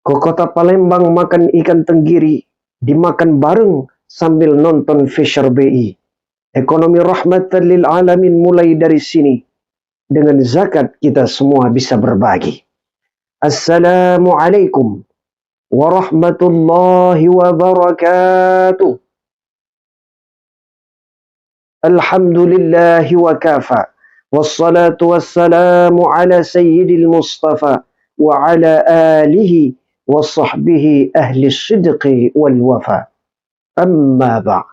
Ke kota Palembang makan ikan tenggiri, dimakan bareng sambil nonton Fisher BI. Ekonomi rahmatan lil alamin mulai dari sini. Dengan zakat kita semua bisa berbagi. Assalamualaikum warahmatullahi wabarakatuh. Alhamdulillahi wa kafa. Wassalatu wassalamu ala sayyidil mustafa wa ala alihi wa sahbihi ahli sidqi wal wafa. Amma ba'.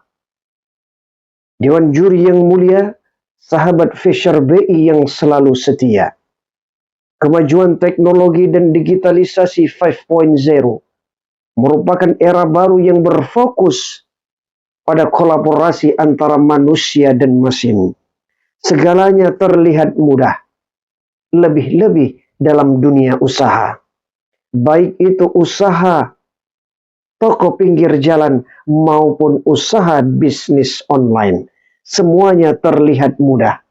Dewan juri yang mulia, sahabat Fisher BI yang selalu setia. Kemajuan teknologi dan digitalisasi 5.0 merupakan era baru yang berfokus pada kolaborasi antara manusia dan mesin. Segalanya terlihat mudah, lebih-lebih dalam dunia usaha. Baik itu usaha toko pinggir jalan maupun usaha bisnis online. Semuanya terlihat mudah.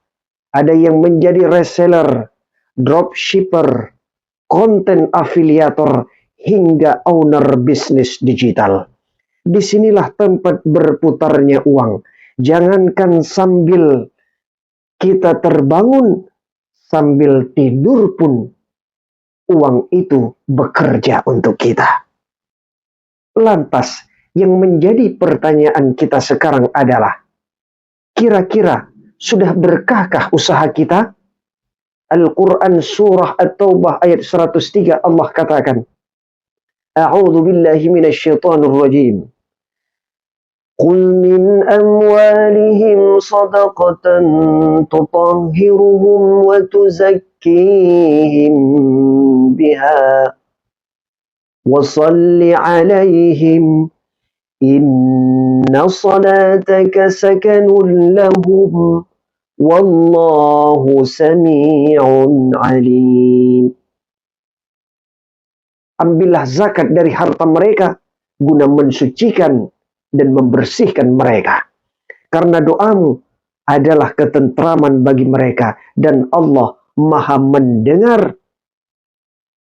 Ada yang menjadi reseller, dropshipper, konten afiliator, hingga owner bisnis digital. Disinilah tempat berputarnya uang. Jangankan sambil kita terbangun, sambil tidur pun uang itu bekerja untuk kita. Lantas, yang menjadi pertanyaan kita sekarang adalah, kira-kira sudah berkahkah usaha kita? Al-Quran surah At-Taubah ayat 103 Allah katakan, A'udzu billahi minasyaitonir rajim. Qul min amwalihim sadaqatan tutahhiruhum wa tuzakkihim biha wa salli 'alaihim inna salataka sakanun lahum wallahu sami'un alim. Ambillah zakat dari harta mereka guna mensucikan dan membersihkan mereka. Karena doamu adalah ketentraman bagi mereka dan Allah Maha mendengar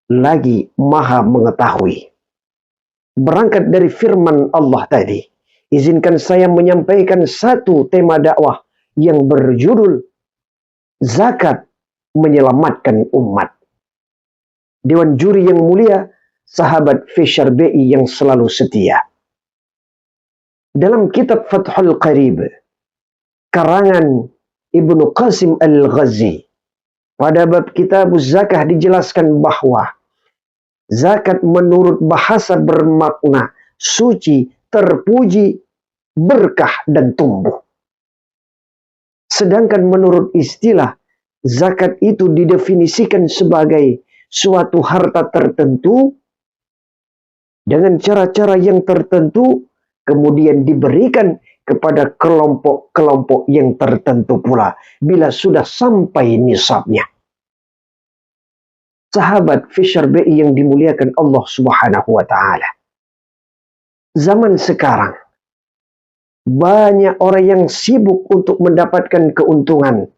lagi Maha mengetahui. Berangkat dari firman Allah tadi, izinkan saya menyampaikan satu tema dakwah yang berjudul Zakat Menyelamatkan Umat. Dewan juri yang mulia, sahabat Fisher BI yang selalu setia. Dalam kitab Fathul Qarib, karangan Ibnu Qasim Al-Ghazi, pada bab kitab zakah dijelaskan bahwa zakat menurut bahasa bermakna suci, terpuji, berkah, dan tumbuh. Sedangkan menurut istilah, zakat itu didefinisikan sebagai suatu harta tertentu dengan cara-cara yang tertentu, kemudian diberikan kepada kelompok-kelompok yang tertentu pula bila sudah sampai nisabnya. Sahabat Fisher BI yang dimuliakan Allah Subhanahu wa Ta'ala. Zaman sekarang, banyak orang yang sibuk untuk mendapatkan keuntungan.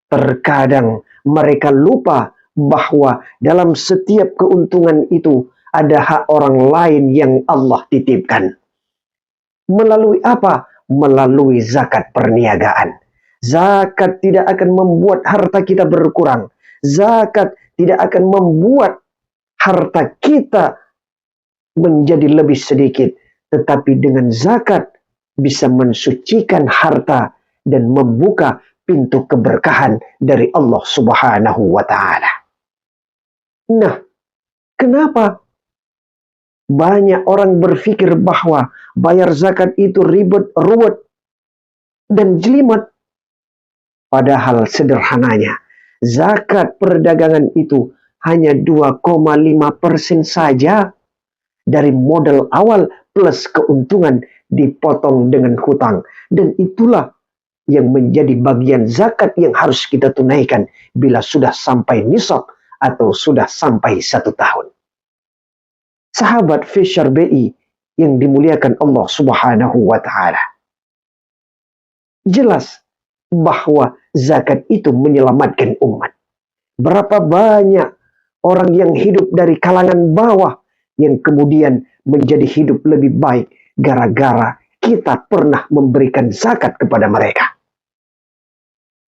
Terkadang mereka lupa bahwa dalam setiap keuntungan itu ada hak orang lain yang Allah titipkan. Melalui apa? Melalui zakat perniagaan. Zakat tidak akan membuat harta kita berkurang. Zakat tidak akan membuat harta kita menjadi lebih sedikit. Tetapi dengan zakat bisa mensucikan harta dan membuka pintu keberkahan dari Allah Subhanahu wa Ta'ala. Nah, kenapa banyak orang berpikir bahwa bayar zakat itu ribet, ruwet, dan jelimet? Padahal sederhananya, zakat perdagangan itu hanya 2,5% saja dari modal awal plus keuntungan dipotong dengan hutang. Dan itulah yang menjadi bagian zakat yang harus kita tunaikan bila sudah sampai nisab atau sudah sampai 1 tahun. Sahabat Fisher BI yang dimuliakan Allah Subhanahu wa Ta'ala. Jelas bahwa zakat itu menyelamatkan umat. Berapa banyak orang yang hidup dari kalangan bawah yang kemudian menjadi hidup lebih baik gara-gara kita pernah memberikan zakat kepada mereka.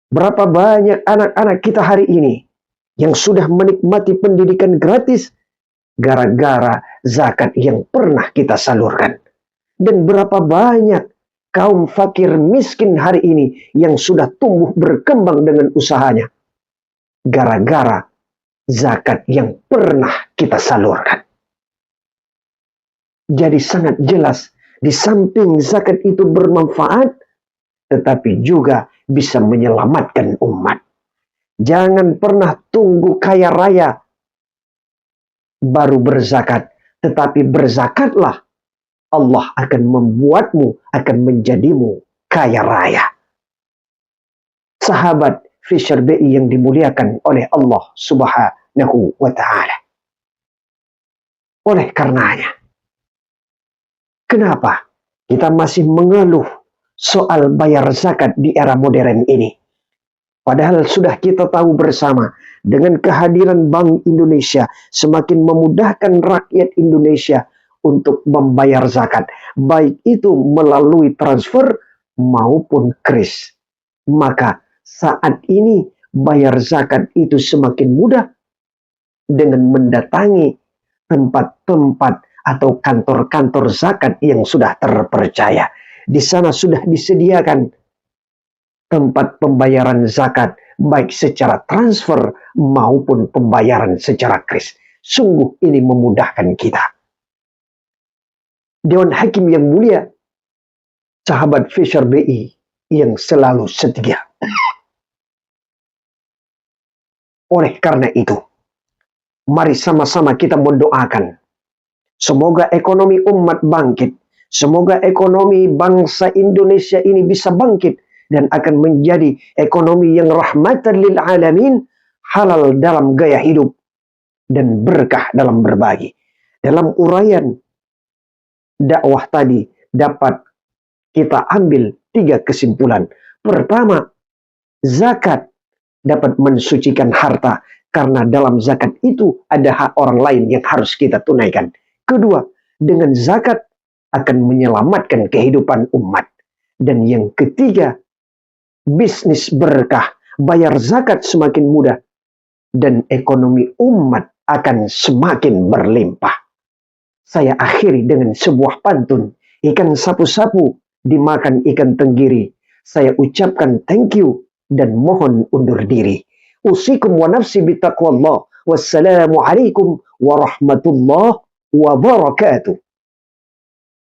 Berapa banyak anak-anak kita hari ini yang sudah menikmati pendidikan gratis gara-gara zakat yang pernah kita salurkan. Dan berapa banyak kaum fakir miskin hari ini yang sudah tumbuh berkembang dengan usahanya gara-gara zakat yang pernah kita salurkan. Jadi sangat jelas, di samping zakat itu bermanfaat, tetapi juga bisa menyelamatkan umat. Jangan pernah tunggu kaya raya baru berzakat, tetapi berzakatlah. Allah akan membuatmu, akan menjadimu kaya raya. Sahabat Fisher BI yang dimuliakan oleh Allah Subhanahu wa Ta'ala. Oleh karenanya, kenapa kita masih mengeluh soal bayar zakat di era modern ini? Padahal sudah kita tahu bersama, dengan kehadiran Bank Indonesia semakin memudahkan rakyat Indonesia untuk membayar zakat, baik itu melalui transfer maupun kris. Maka saat ini bayar zakat itu semakin mudah dengan mendatangi tempat-tempat atau kantor-kantor zakat yang sudah terpercaya. Di sana sudah disediakan tempat pembayaran zakat, baik secara transfer maupun pembayaran secara kris. Sungguh ini memudahkan kita. Dewan Hakim yang mulia, sahabat Fisher BI yang selalu setia. Oleh karena itu, mari sama-sama kita mendoakan. Semoga ekonomi umat bangkit. Semoga ekonomi bangsa Indonesia ini bisa bangkit dan akan menjadi ekonomi yang rahmatan lil alamin, halal dalam gaya hidup, dan berkah dalam berbagi. Dalam uraian dakwah tadi dapat kita ambil 3 kesimpulan. Pertama, zakat dapat mensucikan harta karena dalam zakat itu ada hak orang lain yang harus kita tunaikan. Kedua, dengan zakat akan menyelamatkan kehidupan umat. Dan yang ketiga, bisnis berkah, bayar zakat semakin mudah, dan ekonomi umat akan semakin berlimpah. Saya akhiri dengan sebuah pantun, ikan sapu-sapu dimakan ikan tenggiri. Saya ucapkan thank you dan mohon undur diri. Usikum wa nafsi bitaqwallah. Wassalamualaikum warahmatullahi wabarakatuh.